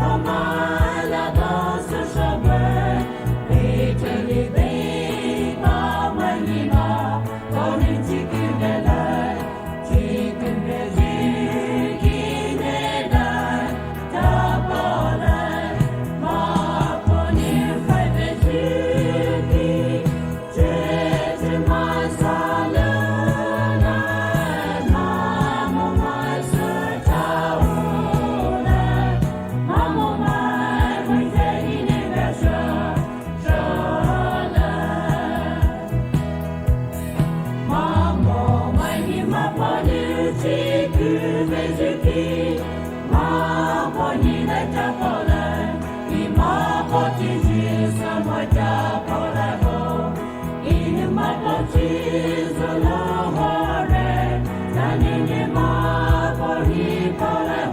POUMAI, la danse Soupei, et les bébés, POUMAI, on est chicken-belay, chicken-belay, chicken-belay, tapolay, Maponi, Faibeziki, Chesima, Shalou-o, Mamomai, Zhitaopa, Mamomai, Veine, Mamomai, Maponi, Chiku-bezuki, Maponi, tapolay, Mapoti, Samotapolay, Mapoti, Zolo-o, Tanini, Maponi, Polay,